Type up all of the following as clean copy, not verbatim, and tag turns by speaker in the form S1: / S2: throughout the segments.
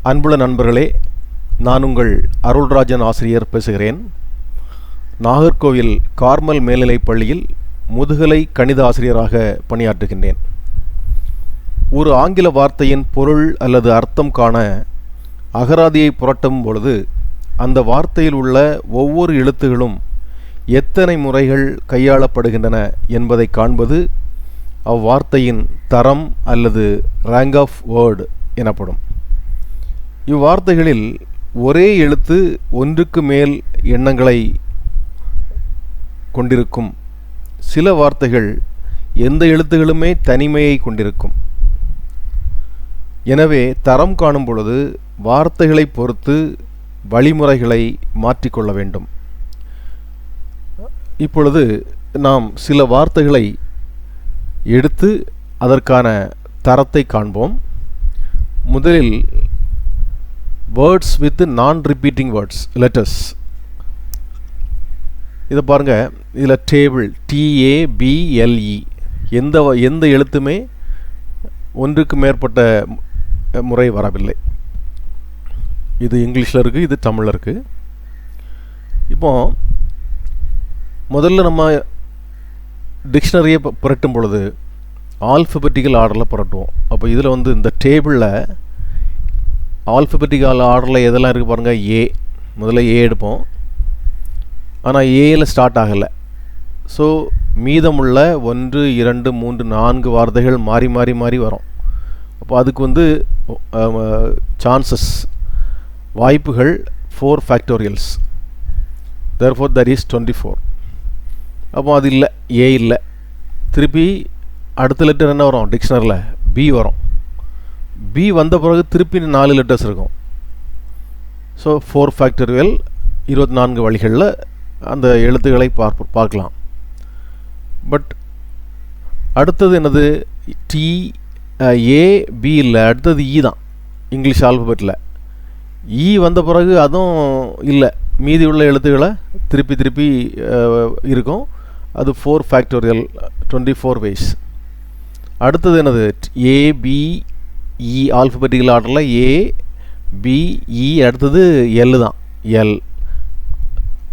S1: அன்புள்ள நண்பர்களே, நான் உங்கள் அருள்ராஜன் ஆசிரியர் பேசுகிறேன். நாகர்கோவில் கார்மல் மேல்நிலைப் பள்ளியில் முதுகலை கணித ஆசிரியராக பணியாற்றுகின்றேன். ஒரு ஆங்கில வார்த்தையின் பொருள் அல்லது அர்த்தம் காண அகராதியை புரட்டும் பொழுது அந்த வார்த்தையில் உள்ள ஒவ்வொரு எழுத்துகளும் எத்தனை முறைகள் கையாளப்படுகின்றன என்பதை காண்பது அவ்வார்த்தையின் தரம் அல்லது ரேங்க் ஆஃப் வேர்டு எனப்படும். இவ்வார்த்தைகளில் ஒரே எழுத்து ஒன்றுக்கு மேல் எண்ணங்களை கொண்டிருக்கும். சில வார்த்தைகள் எந்த எழுத்துகளுமே தனிமையை கொண்டிருக்கும். எனவே தரம் காணும் பொழுது வார்த்தைகளை பொறுத்து வழிமுறைகளை மாற்றிக்கொள்ள வேண்டும். இப்பொழுது நாம் சில வார்த்தைகளை எடுத்து அதற்கான தரத்தை காண்போம். முதலில் வேர்ட்ஸ் வித் நான் ரிப்பீட்டிங் வேர்ட்ஸ், லெட்டர்ஸ். இதை பாருங்கள், இதில் டேபிள் TABLE எந்த எழுத்துமே ஒன்றுக்கு மேற்பட்ட முறை வரவில்லை. இது இங்கிலீஷில் இருக்குது, இது தமிழில் இருக்குது. இப்போ முதல்ல நம்ம டிக்ஷனரியை புரட்டும் பொழுது ஆல்ஃபபெட்டிக்கல் ஆர்டரில் புரட்டுவோம். அப்போ இதில் இந்த டேபிளில் ஆல்ஃபபெட்டிக்கல் ஆர்டரில் எதெல்லாம் இருக்குது பாருங்கள். முதல்ல ஏ எடுப்போம், ஆனால் ஏயில் ஸ்டார்ட் ஆகலை. ஸோ மீதமுள்ள 1 2 3 4 வார்த்தைகள் மாறி மாறி மாறி வரும். அப்போ அதுக்கு சான்சஸ், வாய்ப்புகள் 4 ஃபேக்டோரியல்ஸ். Therefore that is 24. அப்போ அது இல்லை, ஏ இல்லை. திருப்பி அடுத்த லெட்டர் என்ன வரும்? டிக்ஷனரியில் பி வரும். பி வந்த பிறகு திருப்பி 4 லெட்டர்ஸ் இருக்கும். ஸோ 4 ஃபேக்டோரியல், 24 வழிகளில் அந்த எழுத்துக்களை பார்க்கலாம். பட் அடுத்தது என்னது? ஏபி இல்லை, அடுத்தது இ தான் இங்கிலீஷ் ஆல்ஃபபெட்டில். இ வந்த பிறகு அதுவும் இல்லை, மீதி உள்ள எழுத்துக்களை திருப்பி திருப்பி இருக்கும். அது 4 ஃபேக்டோரியல், 24 ways. அடுத்தது என்னது? ABE ஆல்ஃபபெட்டிக்கல் ஆர்டரில் ABE, அடுத்தது எல் தான், எல்.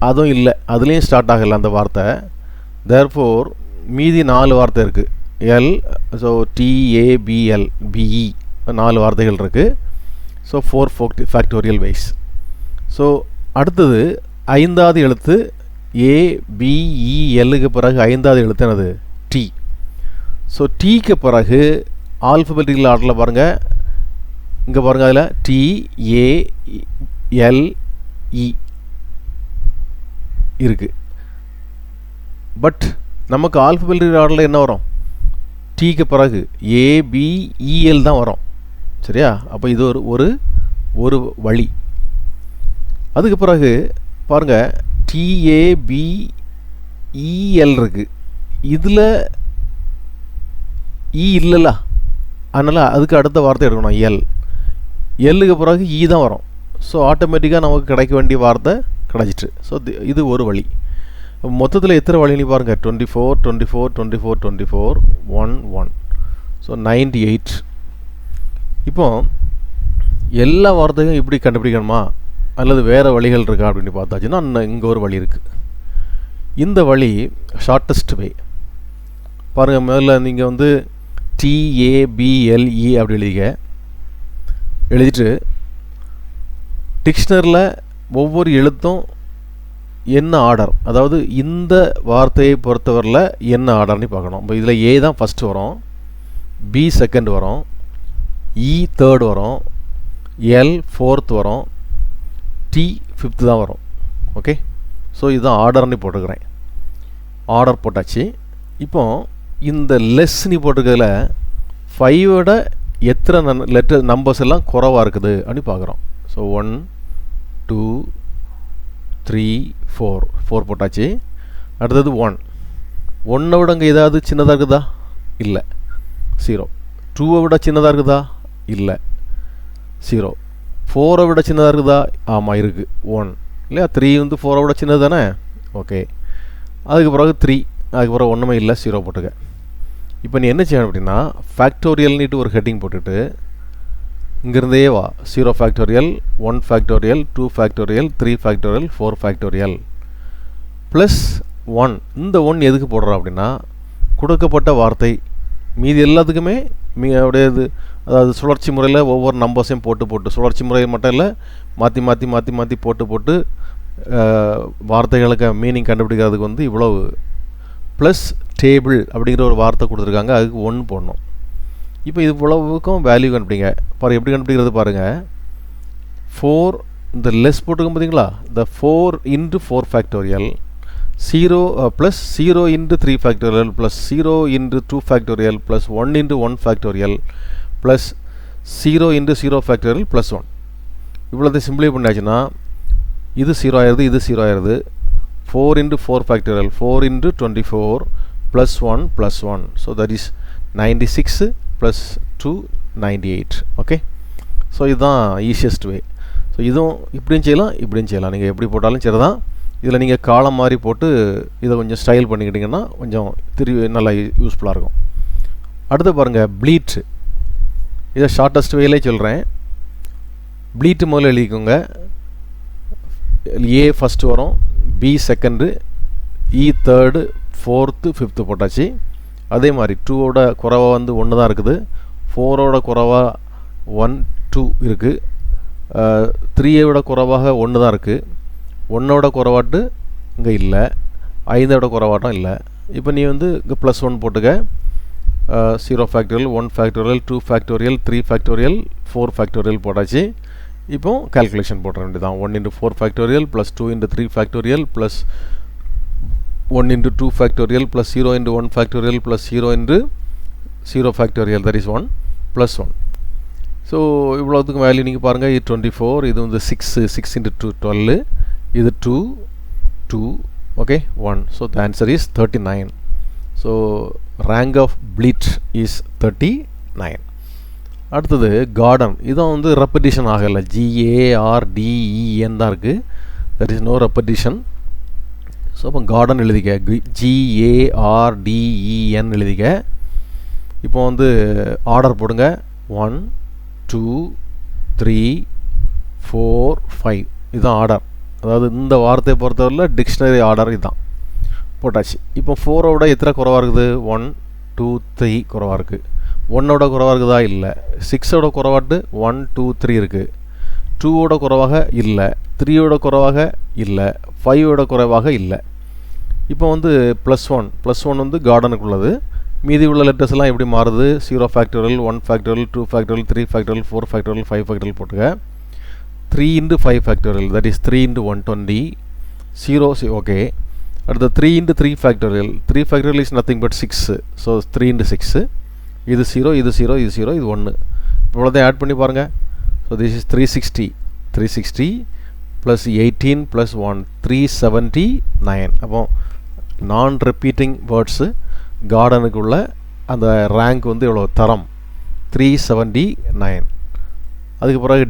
S1: அதுவும் இல்லை, அதுலேயும் ஸ்டார்ட் ஆகலை அந்த வார்த்தை. தேர்ஃபோர் மீதி 4 வார்த்தை இருக்குது, எல். ஸோ TABL, BE 4 வார்த்தைகள் இருக்குது. So 4 factorial ways. ஸோ அடுத்தது 5வது எழுத்து ABELக்கு பிறகு 5வது எழுத்து என்னது? T. ஸோ டீக்கு பிறகு ஆல்ஃபபெட்டிக்கல் ஆர்டரில் பாருங்கள், இங்கே பாருங்கள், அதில் TALE இருக்குது. பட் நமக்கு ஆல்ஃபபெட்டிக்கல் ஆர்டரில் என்ன வரும்? டீக்கு பிறகு ABEL தான் வரும். சரியா? அப்போ இது ஒரு வழி. அதுக்கு பிறகு பாருங்கள், TABEL இருக்குது. இதில் இ இல்லைல்ல, அதனால் அதுக்கு அடுத்த வார்த்தை எடுக்கணும், எல். எல்லுக்கு பிறகு இ தான் வரும். ஸோ ஆட்டோமேட்டிக்காக நமக்கு கிடைக்க வேண்டிய வார்த்தை கிடச்சிட்டு. ஸோ இது ஒரு வழி. மொத்தத்தில் எத்தனை வழின்னு பாருங்கள்? 24 24 24 24 1 1. ஸோ 98. இப்போ எல்லா வார்த்தையும் இப்படி கண்டுபிடிக்கணுமா அல்லது வேறு வழிகள் இருக்கா அப்படின்னு பார்த்தாச்சுன்னா இங்கே ஒரு வழி இருக்குது. இந்த வழி ஷார்ட்டஸ்ட் வே. பாருங்கள், முதல்ல நீங்கள் TABLE அப்படி எழுதிட்டு டிக்ஷனரியில் ஒவ்வொரு எழுத்தும் என்ன ஆர்டர், அதாவது இந்த வார்த்தையை பொறுத்தவரையில் என்ன ஆர்டர்னு பார்க்கணும். இப்போ இதில் ஏ தான் ஃபஸ்ட்டு வரும், பி செகண்ட் வரும், இ தேர்ட் வரும், எல் ஃபோர்த் வரும், டி ஃபிஃப்த்து தான் வரும். ஓகே, ஸோ இதுதான் ஆர்டர்னு போட்டுக்கிறேன். ஆர்டர் போட்டாச்சு. இப்போ இந்த லெஸ்னி போட்டிருக்கிறதுல 5ஓட எத்தனை லெட்டர் நம்பர்ஸ் எல்லாம் குறைவாக இருக்குது அப்படின்னு பார்க்குறோம். ஸோ 1 2 3 4 போட்டாச்சு. அடுத்தது 1 விட இங்கே ஏதாவது சின்னதாக இருக்குதா? இல்லை, 0. 2 விட சின்னதாக இருக்குதா? இல்லை, 0. 4 விட சின்னதாக இருக்குதா? ஆமாம் இருக்குது, 1 இல்லையா? 3 4 விட சின்னது தானே? ஓகே. அதுக்கு பிறகு 3, அதுக்கு பிறகு ஒன்றுமே இல்லை, 0 போட்டுக்க. இப்போ நீ என்ன செய்யணும் அப்படின்னா, ஃபேக்டோரியல்னிட்டு ஒரு ஹெட்டிங் போட்டுட்டு இங்கிருந்தே வா 0 factorial 1 factorial 2 factorial 3 factorial 4 factorial plus 1. இந்த 1 எதுக்கு போடுறோம் அப்படின்னா கொடுக்கப்பட்ட வார்த்தை மீதி எல்லாத்துக்குமே அப்படியே அதாவது சுழற்சி முறையில் ஒவ்வொரு நம்பர்ஸையும் போட்டு சுழற்சி முறை மட்டும் இல்லை மாற்றி போட்டு வார்த்தைகளுக்கு மீனிங் கண்டுபிடிக்கிறதுக்கு வந்து இவ்வளவு ப்ளஸ் டேபிள் அப்படிங்கிற ஒரு வார்த்தை கொடுத்துருக்காங்க, அதுக்கு 1 போடணும். இப்போ இது இவ்வளவுக்கும் வேல்யூ கண்டுபிடிங்க. எப்படி கண்டுபிடிக்கிறது பாருங்கள். 4 இந்த லெஸ் போட்டுக்கும் பார்த்தீங்களா, இந்த 4 into 4 factorial 0 plus 0 into 3 factorial plus 0 into 2 factorial plus 1 into 1 factorial plus 0 into 0 factorial plus 1. இவ்வளோத்தை சிம்பிளை பண்ணாச்சுன்னா இது 0 ஆயிடுது, இது 0 ஆயிடுது. 4 into 4 factorial 4 into 24 plus 1 plus 1. So that is 96 plus 2 98. Okay, so இதுதான் ஈஸியஸ்ட் வே. ஸோ இதுவும் இப்படியும் செய்யலாம், நீங்கள் எப்படி போட்டாலும் சரி தான். இதில் நீங்கள் காலம் மாதிரி போட்டு இதை கொஞ்சம் ஸ்டைல் பண்ணிக்கிட்டிங்கன்னா கொஞ்சம் நல்லா யூஸ்ஃபுல்லாக இருக்கும். அடுத்து பாருங்கள், ப்ளீட். இதை ஷார்ட்டஸ்ட் வேலே சொல்கிறேன். ப்ளீட்டு முதல்ல எழுதிக்கோங்க. ஏ ஃபஸ்ட்டு வரும், பி செகண்டு, இ தேர்டு, ஃபோர்த்து, ஃபிஃப்த்து போட்டாச்சு. அதே மாதிரி 2ஓட குறைவாக வந்து 1 தான் இருக்குது, 4ஓட குறைவாக 1 2 இருக்குது, 3ஐ குறைவாக 1 தான் இருக்குது, 1ஓட குறைவாட்டு இங்கே இல்லை, 5ஓட குறைவாட்டம் இல்லை. இப்போ நீ வந்து இங்கே ப்ளஸ் 1 போட்டுக்க. 0 factorial 1 factorial 2 factorial 3 factorial 4 factorial போட்டாச்சு. இப்போ கால்குலேஷன் போட வேண்டியதான். 1 into 4 factorial plus 2 into 3 factorial plus 1 into 2 factorial plus 0 into 1 factorial plus 0 into 0 factorial that is 1 plus 1. So இவ்வளோத்துக்கும் வேல்யூ நீங்கள் பாருங்கள். இது 24, இது வந்து 6 into 2 12, இது 2 okay 1. So the answer is 39. So rank of pleat is 39. அடுத்தது கார்டன். இதுவும் வந்து ரெப்படிஷன் ஆகலை, GARDEN தான் இருக்குது, that is no repetition. So அப்போ கார்டன் எழுதிக்க, GARDEN எழுதிக்க. இப்போ வந்து ஆர்டர் போடுங்க. 1 2 3 4 5 இதுதான் ஆர்டர். அதாவது இந்த வார்த்தையை பொறுத்தவரையில் டிக்ஷனரி ஆர்டர் இதுதான் போட்டாச்சு. இப்போ 4ஓட எத்தனை குறைவாக இருக்குது, 1 2 3 குறைவாக இருக்குது. 1ஓட குறைவாக இருக்குதா இல்லை. 6ஓட குறைவாட்டு 1 2 3 இருக்குது. 2ஓட குறைவாக இல்லை, 3ஓட குறைவாக இல்லை, 5ஓட குறைவாக இல்லை. இப்போ வந்து ப்ளஸ் 1 வந்து கார்டனுக்கு உள்ளது. மீதி உள்ள லெட்டர்ஸ் எல்லாம் எப்படி மாறுது, 0 factorial 1 factorial 2 factorial 3 factorial 4 factorial 5 factorial போட்டுக்க. 3 into 5 factorial that is 3 into 120 0 okay. அடுத்து 3 into 3 factorial 3 factorial is nothing but 6. So 3 into 6 இது 0 இது 0 இது 0 இது 1. இவ்வளோதான் ஆட் பண்ணி பாருங்கள். So this is 360 plus 18 plus 1 379. அப்போ நான் ரிப்பீட்டிங் வேர்ட்ஸு கார்டனுக்கு உள்ள அந்த ரேங்க் வந்து எவ்வளோ தரம் 379. அதுக்கு பிறகு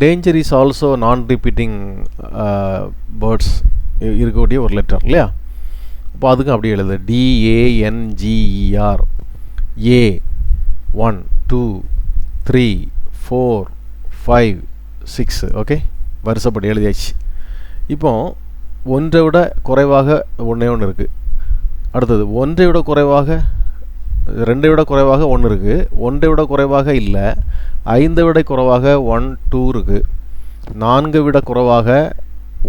S1: டேஞ்சர் இஸ் ஆல்சோ நான் ரிப்பீட்டிங் வேர்ட்ஸ் இருக்கக்கூடிய ஒரு லெட்டர் இல்லையா. அப்போ அதுக்கும் அப்படியே எழுது, DANGER A 1 2 3 4 5 6 ஓகே, வருஷப்படி எழுதியாச்சு. இப்போ 1ஐ விட குறைவாக ஒன்றே ஒன்று இருக்குது. அடுத்தது 1ஐ விட குறைவாக 2ஐ விட குறைவாக 1 இருக்குது, 1ஐ விட குறைவாக இல்லை, 5ஐ விட குறைவாக 1 2 இருக்குது, 4ஐ விட குறைவாக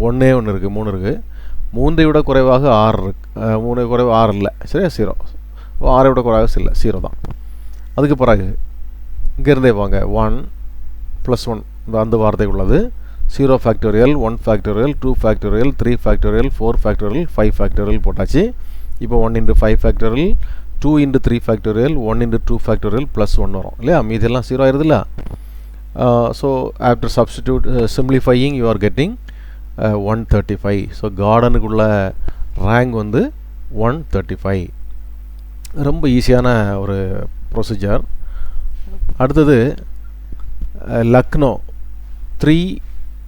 S1: 1 இருக்குது 3 இருக்குது, 3ஐ விட குறைவாக 6 இருக்குது, 3 குறைவாக 6 இல்லை சரியா 0. 6ஐ விட குறைவாக இல்லை 0 தான். அதுக்கு பிறகு இங்கேருந்தே வாங்க 1 + 1 அந்த வார்த்தைக்கு உள்ளது. 0 factorial 1 factorial 2 factorial 3 factorial 4 factorial 5 factorial போட்டாச்சு. இப்போ 1 into 5 factorial 2 into 3 factorial 1 into 2 factorial plus 1 வரும் இல்லையா. மீதெல்லாம் 0 ஆயிருது இல்லை. So after substitute simplifying you are getting 135. So கார்டனுக்குள்ள ரேங்க் வந்து 135. ரொம்ப ஈஸியான ஒரு ப்ரொசீஜர். அடுத்தது லக்னோ 3,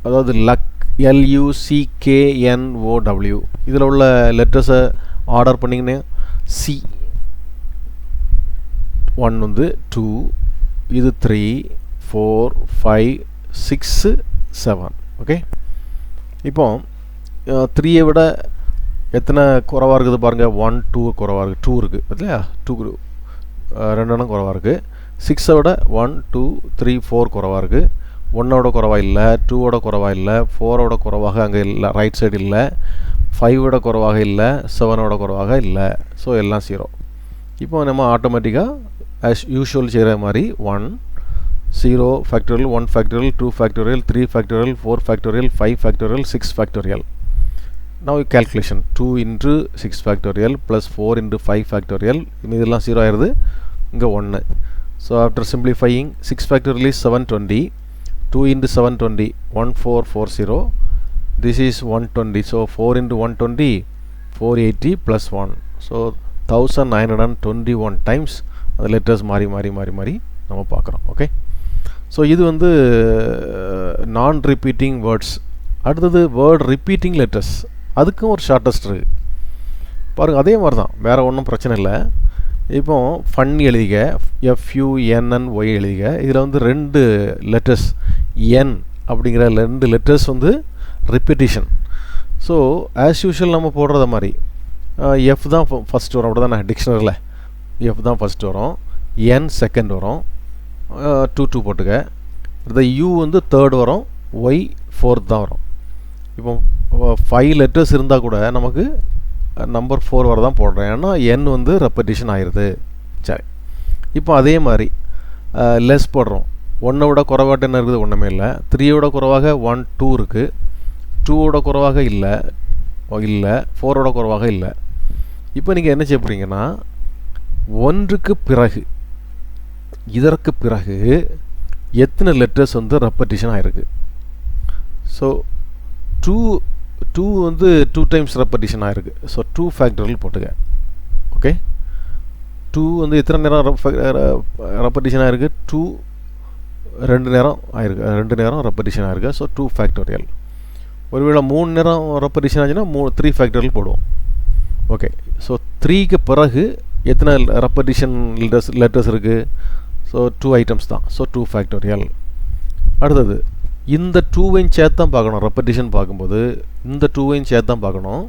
S1: அதாவது LUCKNOW. இதில் உள்ள லெட்டர்ஸை ஆர்டர் பண்ணிங்கன்னு C1 வந்து 2, இது 3 4 5 6 7 ஓகே. இப்போ 3 விட எத்தனை குறைவாக இருக்குது பாருங்கள். 1 2 குறைவாக இருக்குது, 2 இருக்குது இல்லையா, 2 2 எண்ணம் குறைவாக இருக்குது. 6 விட 1 2 3 4 குறைவாக இருக்குது. 1 குறைவாக இல்லை, 2 குறைவாக இல்லை, 4 குறைவாக அங்கே இல்லை, ரைட் சைடு இல்லை, 5 குறைவாக இல்லை, 7 குறைவாக இல்லை. ஸோ எல்லாம் 0. இப்போ நம்ம ஆட்டோமேட்டிக்காக ஆஸ் யூஷுவல் செய்கிற மாதிரி 1 0 factorial, 1 factorial, 2 factorial, 3 factorial, 4 factorial, 5 factorial, 6 factorial. Now calculation 2 into 6 factorial plus 4 into 5 factorial, இதெல்லாம் 0 ஆயிருது, இங்கே 1. So after simplifying 6 factorial is 720, 2 into 720 1440, this is 120. So 4 into 120 480 plus 1, so 1921 times அந்த லெட்டர்ஸ் மாறி நம்ம பார்க்குறோம். ஓகே. ஸோ இது வந்து நான் ரிப்பீட்டிங் வேர்ட்ஸ். அடுத்தது வேர்ட் ரிப்பீட்டிங் லெட்டர்ஸ், அதுக்கும் ஒரு ஷார்ட்டஸ்ட் இருக்குது பாருங்கள். அதே மாதிரி தான், வேறு ஒன்றும் பிரச்சனை இல்லை. இப்போ ஃபன் எழுதிக, FUNNY எழுதிக. இதில் வந்து 2 லெட்டர்ஸ் என் அப்படிங்கிற 2 லெட்டர்ஸ் வந்து ரிப்பீட்டிஷன். ஸோ ஆஸ் யூஷுவல் நம்ம போடுறத மாதிரி எஃப் தான் ஃபஸ்ட் வரும், அப்படி தானே டிக்ஷனரியில் எஃப் தான் ஃபஸ்ட் வரும், என் செகண்ட் வரும், 2 2 போட்டுக்க. இந்த யூ வந்து தேர்ட் வரும், ஒய் ஃபோர்த் தான் வரும். இப்போ 5 லெட்டர்ஸ் இருந்தால் கூட நமக்கு நம்பர் 4 வர தான் போடுறேன், ஏன்னா என் வந்து ரெப்படிஷன் ஆயிடுது. சரி, இப்போ அதே மாதிரி லெஸ் போடுறோம். 1 விட குறைவாக என்ன இருக்குது, ஒன்றுமே இல்லை. 3 விட குறைவாக 1 2 இருக்குது, 2 குறைவாக இல்லை, 4 குறைவாக இல்லை. இப்போ நீங்கள் என்ன செய்ய போகிறீங்கன்னா, 1க்கு பிறகு இதற்கு பிறகு எத்தனை லெட்டர்ஸ் வந்து ரெப்படிஷன் ஆகிருக்கு. ஸோ 2 வந்து 2 டைம்ஸ் ரெப்படிஷன் ஆகிருக்கு. ஸோ 2 ஃபேக்டரியல் போட்டுக்க. ஓகே. 2 வந்து எத்தனை நேரம் ரெப்படிஷன் ஆகிருக்கு, 2 2 நேரம் ஆகிருக்கு, 2 நேரம் ரெப்படிஷன் ஆகிருக்கு. So 2 factorial. ஒருவேளை 3 நேரம் ரெப்படிஷன் ஆச்சுன்னா 3 ஃபேக்டரியல் போடுவோம். ஓகே. ஸோ 3க்கு பிறகு எத்தனை ரெப்படிஷன் லெட்டர்ஸ் இருக்குது, ஸோ 2 ஐட்டம்ஸ் தான். So 2 factorial. அடுத்தது இந்த 2வையும் சேர்த்து தான் பார்க்கணும். ரெப்படிஷன் பார்க்கும்போது இந்த 2வையும் சேர்த்து தான் பார்க்கணும்.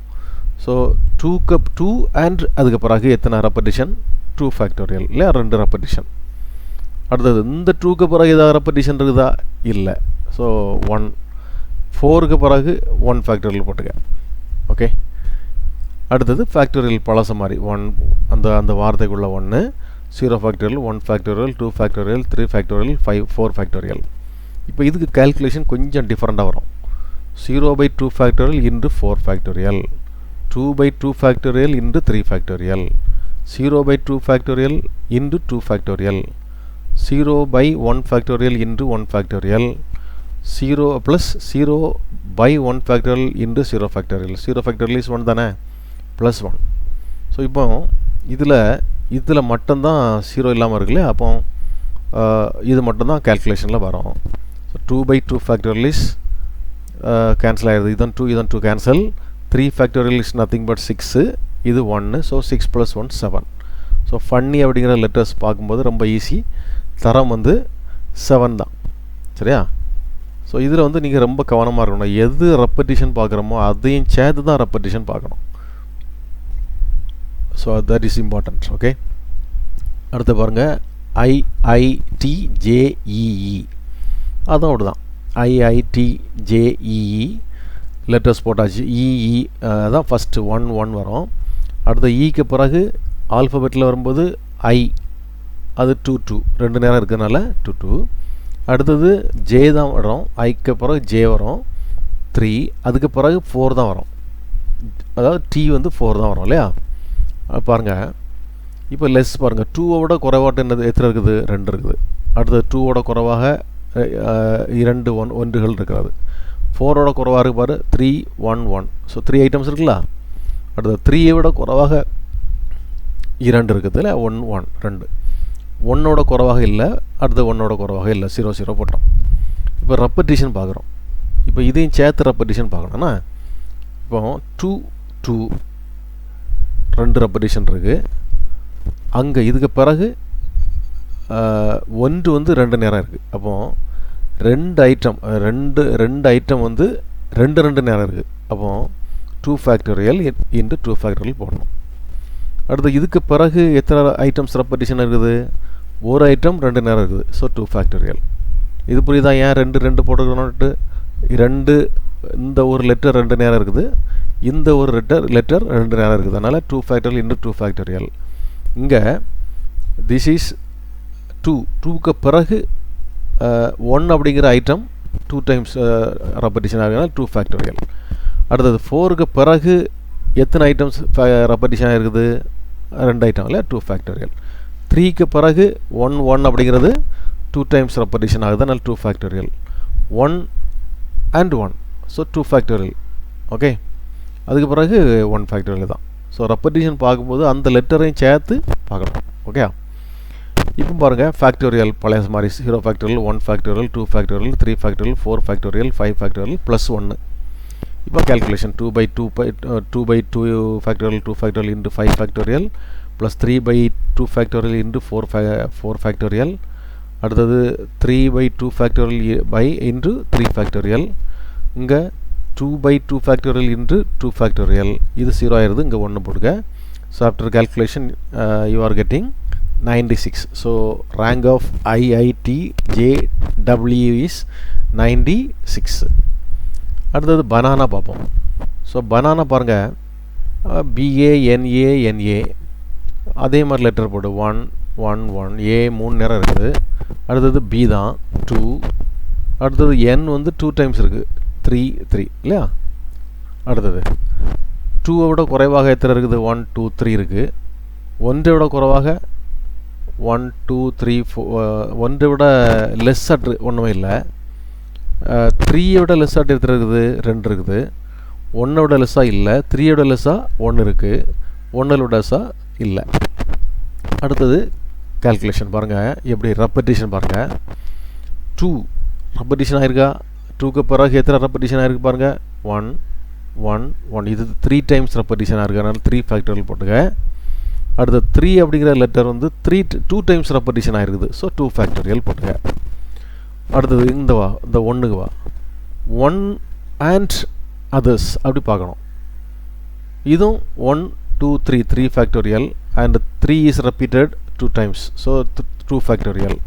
S1: ஸோ 2 அண்ட் அதுக்கு பிறகு எத்தனை ரெப்படிஷன், 2 ஃபேக்டோரியல் இல்லையா, 2 ரெப்படிஷன். அடுத்தது இந்த 2க்கு பிறகு ஏதாவது ரெப்படிஷன் இருக்குதா, இல்லை. ஸோ 1. 4க்கு பிறகு 1 ஃபேக்டோரியல் போட்டுக்க. ஓகே. அடுத்தது ஃபேக்டோரியல் பழச மாதிரி 1 அந்த வார்த்தைக்குள்ள 1, 0 factorial, 1 factorial, 2 factorial, 3 factorial, 4 factorial. இப்போ இதுக்கு கால்குலேஷன் கொஞ்சம் டிஃப்ரெண்ட்டாக வரும். 0/2 factorial into 4 factorial, 2/2 factorial into 3 factorial, 0/2 factorial into 2 factorial, 0/1 factorial into 1 factorial, 0 plus 0/1 factorial into 0 factorial. 0 factorial is 1 தானே, ப்ளஸ் 1. ஸோ இப்போ இதில் மட்டும்தான் 0 இல்லாமல் இருக்குல்ல, அப்போ இது மட்டும்தான் கால்குலேஷனில் வரும். ஸோ 2/2 ஃபேக்டோரியல் இஸ் கேன்சல் ஆகிடுது. இதன் 2 cancel. 3 factorial is nothing but 6, இது 1. ஸோ 6 + 1 7. ஸோ ஃபன்னி அப்படிங்கிற லெட்டர்ஸ் பார்க்கும்போது ரொம்ப ஈஸி. தரம் வந்து 7 தான். சரியா? ஸோ இதில் வந்து நீங்கள் ரொம்ப கவனமாக இருக்கணும். எது ரெப்படிஷன் பார்க்குறோமோ அதையும் சேர்த்து தான் ரெப்படிஷன் பார்க்கணும். So that is important. Okay. அடுத்து பாருங்கள், IITJEE. அதுவும் அப்படி தான், IITJEE லெட்டர்ஸ் போட்டாச்சு. EE அதான் ஃபஸ்ட்டு 1 1 வரும். அடுத்த ஈக்கு பிறகு ஆல்ஃபபெட்டில் வரும்போது I, அது 2 2 2 நேரம் இருக்கிறதுனால 2 2. அடுத்தது J தான் வரும். ஐக்கு பிறகு J வரும் 3, அதுக்கு பிறகு 4 தான் வரும். அதாவது T வந்து 4 தான் வரும் இல்லையா. பாருங்கள், இப்போ லெஸ் பாருங்கள், 2 குறைவாட்ட என்னது எத்தனை இருக்குது, 2 இருக்குது. அடுத்தது 2 குறைவாக 2 1கள் இருக்கிறது. 4 குறைவாக இருக்கு பாரு, 3 1 1. ஸோ 3 ஐட்டம்ஸ் இருக்குல்ல. அடுத்தது 3 குறைவாக 2 இருக்குது இல்லை, 1 1 2. 1 குறைவாக இல்லை, அடுத்து 1 குறைவாக இல்லை, 0 0 போட்டோம். இப்போ ரெப்படிஷன் பார்க்குறோம். இப்போ இதையும் சேர்த்து ரெப்படிஷன் பார்க்கணும்னா, இப்போ 2 2 2 ரெப்படிஷன் இருக்குது. அங்கே இதுக்கு பிறகு ஒன்று வந்து 2 நேரம் இருக்குது. அப்போது ரெண்டு ஐட்டம் வந்து ரெண்டு நேரம் இருக்குது. அப்போது 2 ஃபேக்டோரியல் இன்ட்டு 2 ஃபேக்டோரியல் போடணும். அடுத்து இதுக்கு பிறகு எத்தனை ஐட்டம்ஸ் ரெப்படிஷன் இருக்குது? ஒரு ஐட்டம் 2 நேரம் இருக்குது. So 2 factorial. இது புரியுதா ஏன் ரெண்டு போட்டுக்கணும்ட்டு? இந்த ஒரு லெட்டர் 2 நேரம் இருக்குது, இந்த ஒரு லெட்டர் 2 நேரம் இருக்குது. அதனால் 2 ஃபேக்டோரியல் இன்ட்டு 2 ஃபேக்டோரியல். இங்கே திஸ் இஸ் 2க்கு பிறகு 1 அப்படிங்கிற ஐட்டம் 2 டைம்ஸ் ரெப்படிஷன் ஆகுதுனால 2 ஃபேக்டோரியல். அடுத்தது 4க்கு பிறகு எத்தனை ஐட்டம்ஸ் ரெப்படிஷன் ஆகிருக்குது? 2 ஐட்டம் இல்லை, 2 ஃபேக்டோரியல். 3க்கு பிறகு 1 அப்படிங்கிறது 2 டைம்ஸ் ரெப்படிஷன் ஆகுது, அதனால் 2 factorial. 1 and 1, so 2 factorial. Okay, அதுக்கு பிறகு 1 ஃபேக்டோரியல் தான். ஸோ ரெப்படிஷன் பார்க்கும்போது அந்த லெட்டரையும் சேர்த்து பார்க்கணும். ஓகே, இப்போ பாருங்கள் ஃபேக்டோரியல் பழைய மாதிரி 0 factorial, 1 factorial, 2 factorial, 3 factorial, 4 factorial, 5 factorial plus 1. இப்போ calculation 2/2 factorial 2 factorial into 5 factorial plus 3/2 factorial into 4 factorial. அடுத்தது 3/2 ஃபேக்டோரியல் இன்ட்டு 3 ஃபேக்டோரியல். இங்கே 2/2 ஃபேக்டோரியல் இன்ட்டு 2 ஃபேக்டோரியல். இது 0 ஆயிடுது, இங்கே 1 போடுங்க. So after calculation you are getting 96. So rank of IITJEE is 96. அடுத்தது banana பார்ப்போம். So banana பாருங்கள், BANA அதே மாதிரி லெட்டர் போடு. 1 1 1 A 3 நேரம் இருக்குது. அடுத்தது B தான் 2. அடுத்தது N வந்து 2 டைம்ஸ் இருக்குது, 3 3 இல்லையா? அடுத்தது 2 விட குறைவாக எத்தனை இருக்குது? 1 2 3 இருக்குது. 1 விட குறைவாக 1 2 3 4. 1 விட லெஸ் அட்ரு ஒன்றுமே இல்லை. 3 விட லெஸ் அட் எத்தனை இருக்குது? 2 இருக்குது. 1 விட லெஸ்ஸாக இல்லை, 3 விட லெஸ்ஸாக 1 இருக்குது, 1 விட லெஸ்ஸாக இல்லை. அடுத்தது கால்குலேஷன் பாருங்கள், எப்படி ரெப்படிஷன் பாருங்கள். 2 ரெப்படிஷன் ஆகிருக்கா? 2க்கு பிறகு எத்தனை ரெப்படிஷன் ஆகிருக்கு பாருங்கள்? 1 1 1. இது 3 டைம்ஸ் ரெப்படிஷன் ஆகிருக்கு, அதனால் 3 ஃபேக்டோரியல் போட்டுங்க. அடுத்து 3 அப்படிங்கிற லெட்டர் வந்து 2 டைம்ஸ் ரெப்படிஷன் ஆகிருக்குது, ஸோ 2 ஃபேக்டோரியல் போட்டுங்க. அடுத்தது இந்த 1க்கு வா. 1 அண்ட் அதர்ஸ் அப்படி பார்க்கணும். இதுவும் 1 2 3 factorial and 3 is repeated 2 times, so 2 factorial.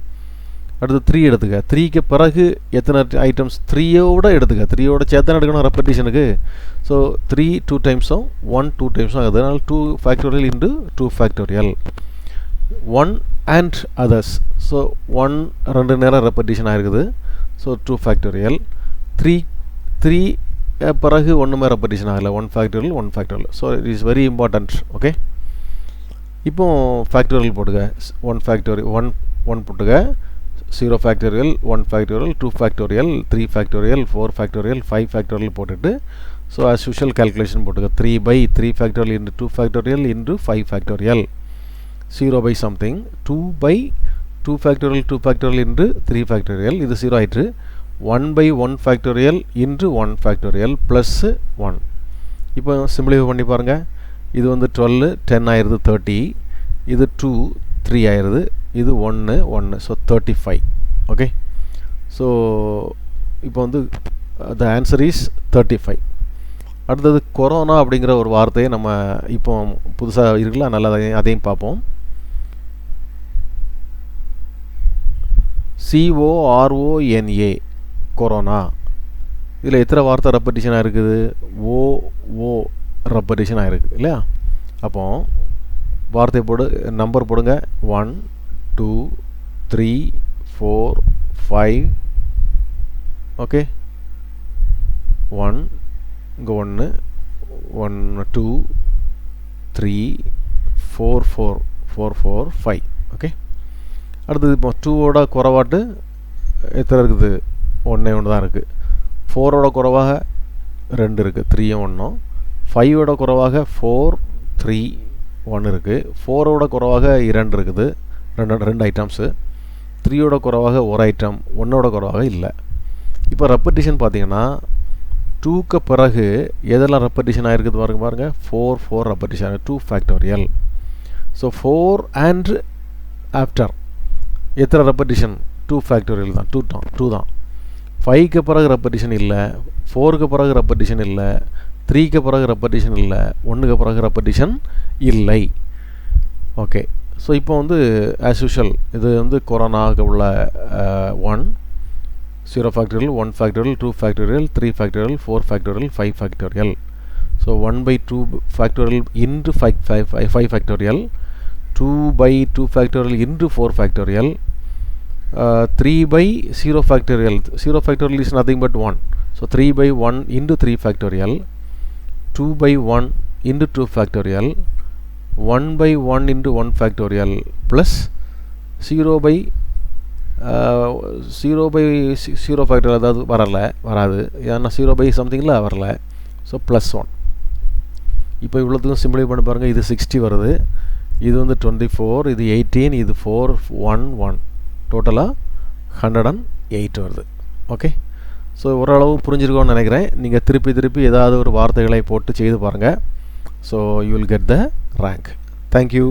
S1: அடுத்து 3 எடுத்துக்க. 3க்கு பிறகு எத்தனை ஐட்டம்ஸ்? 3யோட எடுத்துக்க. 3யோட சேர்த்து எடுக்கணும் ரெப்படிஷனுக்கு. ஸோ 3 2 டைம்ஸும் 1 2 டைம்ஸும் ஆகுது, அதனால் 2 factorial into 2 factorial. 1 and others, so 1 2 நேரம் ரெப்படிஷன் ஆகிருக்குது, ஸோ 2 ஃபேக்டோரியல். 3 பிறகு ஒன்றுமே ரெப்படிஷன் ஆகலை, 1 factorial 1 factorial. So it is very important. Okay, இப்போ ஃபேக்டோரியல் போட்டுக்க. 1 ஃபேக்டோரியல் 1 போட்டுக்க. 0 factorial 1 factorial 2 factorial 3 factorial 4 factorial 5 factorial போட்டுட்டு ஸோ ஆஸ் யூஷுவல் கேல்குலேஷன் போட்டுக்க. 3/3 factorial into 2 factorial into 5 factorial. 0 something 2/2 factorial 2 factorial into 3 factorial. இது 0 ஆயிட்டு. 1/1 factorial into 1 factorial plus 1. இப்போ simplify பண்ணி பாருங்கள். இது வந்து 12 10 ஆயிடுது 30. இது 2 3 ஆயிடுது. இது 1 1, ஸோ 35. ஓகே, ஸோ இப்போ வந்து த ஆன்சர் இஸ் 35. அடுத்தது கொரோனா அப்படிங்கிற ஒரு வார்த்தையை நம்ம இப்போ புதுசாக இருக்குல்ல, நல்லா அதையும் பார்ப்போம். CORONA corona. இதில் எத்தனை வார்த்தை ரெப்படிஷனாக இருக்குது? ஓ ரெப்படிஷன் ஆகிருக்கு இல்லையா? அப்போ வார்த்தை போடு, நம்பர் போடுங்க. 1 2 3 4 5. ஓகே, 1 இங்கே 1 1 2 3 4 4 4 4 5. ஓகே, அடுத்தது இப்போ 2ஓட குறைவாட்டு எத்தனை இருக்குது? 1 தான் இருக்குது. 4ஓட குறைவாக 2 இருக்குது, 3யும் 1. 5ஓட குறைவாக 4 3 1 இருக்குது. 4ஓட குறைவாக 2 இருக்குது, 2 ஐட்டம்ஸு. 3ஓட குறைவாக 1 ஐட்டம், 1ஓட குறைவாக இல்லை. இப்போ ரெப்படிஷன் பார்த்தீங்கன்னா 2க்கு பிறகு எதெல்லாம் ரெப்படிஷன் ஆகிருக்குது பாருங்கள். 4 4 repetition, 2 factorial. So 4 and after எத்தனை ரெப்படிஷன்? 2 ஃபேக்டோரியல் தான், 2 தான். 5க்கு பிறகு ரெப்படிஷன் இல்லை, 4க்கு பிறகு ரெப்படிஷன் இல்லை, 3க்கு பிறகு ரெப்படிஷன் இல்லை, 1க்கு பிறகு ரெப்படிஷன் இல்லை. ஓகே, ஸோ இப்போ வந்து ஆஸ் யூஷுவல் இது வந்து கொரோனாவுக்கு உள்ள 1 0 factorial, 1 factorial, 2 factorial, 3 factorial, 4 factorial, 5 factorial. So 1/2 factorial into 5 factorial, 2/2 factorial into 4 factorial, 3/0 factorial. 0 factorial is nothing but 1. So 3/1 into 3 factorial, 2/1 into 2 factorial, 1/1 into 1 factorial plus 0/0 factorial. அதாவது வராது ஏன்னா 0/somethingல வரல. ஸோ +1. இப்போ இவ்வளோத்துக்கும் சிம்பிளை பண்ணி பாருங்கள். இது 60 வருது, இது வந்து 24, இது 18, இது 4, 1, 1. டோட்டலாக 108 வருது. ஓகே, ஸோ ஓரளவு புரிஞ்சிருக்கோன்னு நினைக்கிறேன். நீங்கள் திருப்பி ஏதாவது ஒரு வார்த்தைகளை போட்டு செய்து பாருங்கள். So you will get the rank. Thank you.